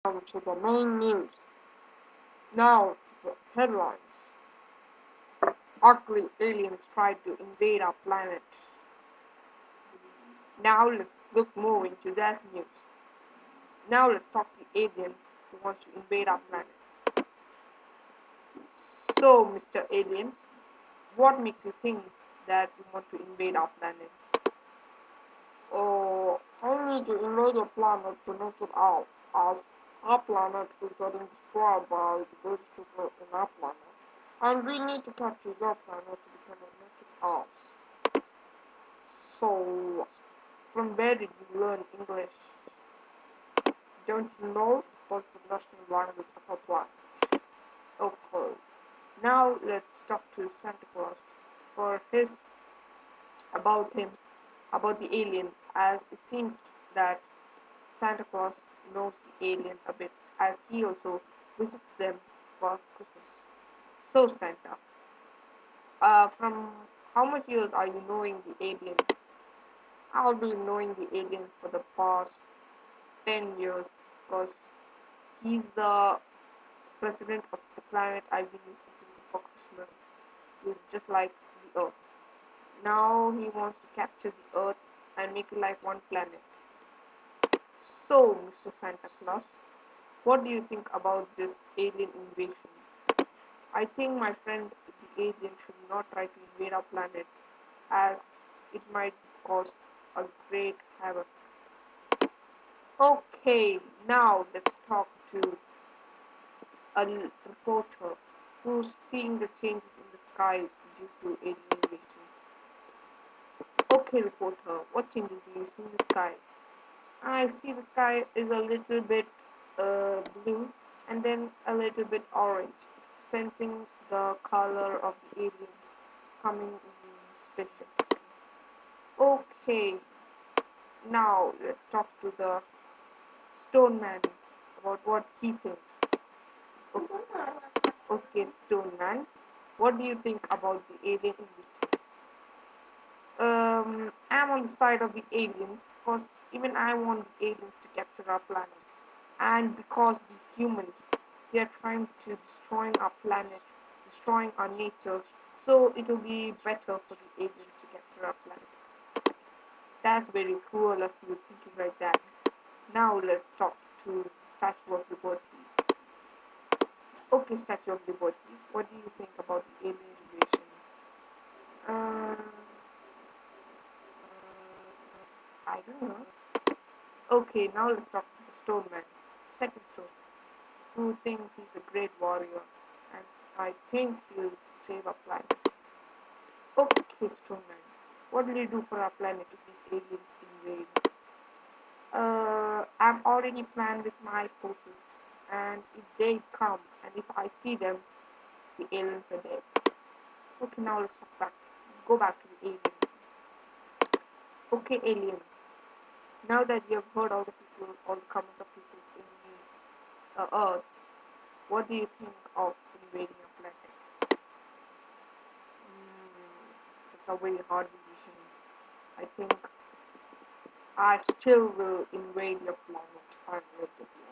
To the main news. Now, the headlines. Ugly aliens tried to invade our planet. Now, let's look more into that news. Now, let's talk to aliens who want to invade our planet. So, Mr. Aliens, what makes you think that you want to invade our planet? I need to invade your planet to make it ours, as our planet is getting destroyed by the rich people in our planet. And we need to capture your planet to become a make it ours. So, from where did you learn English? Don't you know what's the national language of our planet? Okay. Now let's talk to Santa Claus for his about him, about the alien, as it seems that Santa Claus knows the aliens a bit, as he also visits them for Christmas. So Santa, from how much years are you knowing the alien? I've been knowing the alien for the past 10 years because he's the president of the planet I've been visiting for Christmas. He's just like the Earth. Now he wants to capture the Earth and make it like one planet. So, Mr. Santa Claus, what do you think about this alien invasion? I think my friend the alien should not try to invade our planet as it might cause a great havoc. Okay, now let's talk to a reporter who's seeing the changes in the sky due to alien invasion. Okay, reporter, what changes do you see in the sky? I see the sky is a little bit blue and then a little bit orange, sensing the color of the aliens coming in spaceships. Okay, now let's talk to the stone man about what he thinks. Okay, stone man, what do you think about the alien invasion? I'm on the side of the aliens because even I want the aliens to capture our planet. And because these humans, they are trying to destroying our planet, destroying our nature, so it will be better for the aliens to capture our planet. That's very cruel of you thinking like that. Now let's talk to Statue of Liberty. Okay, Statue of Liberty, what do you think about the alien invasion? Uh, I don't know. Okay, now let's talk to the Stone Man, second Stone Man, who thinks he's a great warrior, and I think he'll save our planet. Okay, Stone Man, what will you do for our planet if these aliens invade? I'm already planned with my forces, and if they come, and if I see them, the aliens are dead. Okay, now let's talk back. Let's go back to the alien. Okay, alien. Now that you have heard all the people, all the comments of people in the Earth, what do you think of invading a planet? It's a very hard decision. I think I still will invade your planet unreservedly.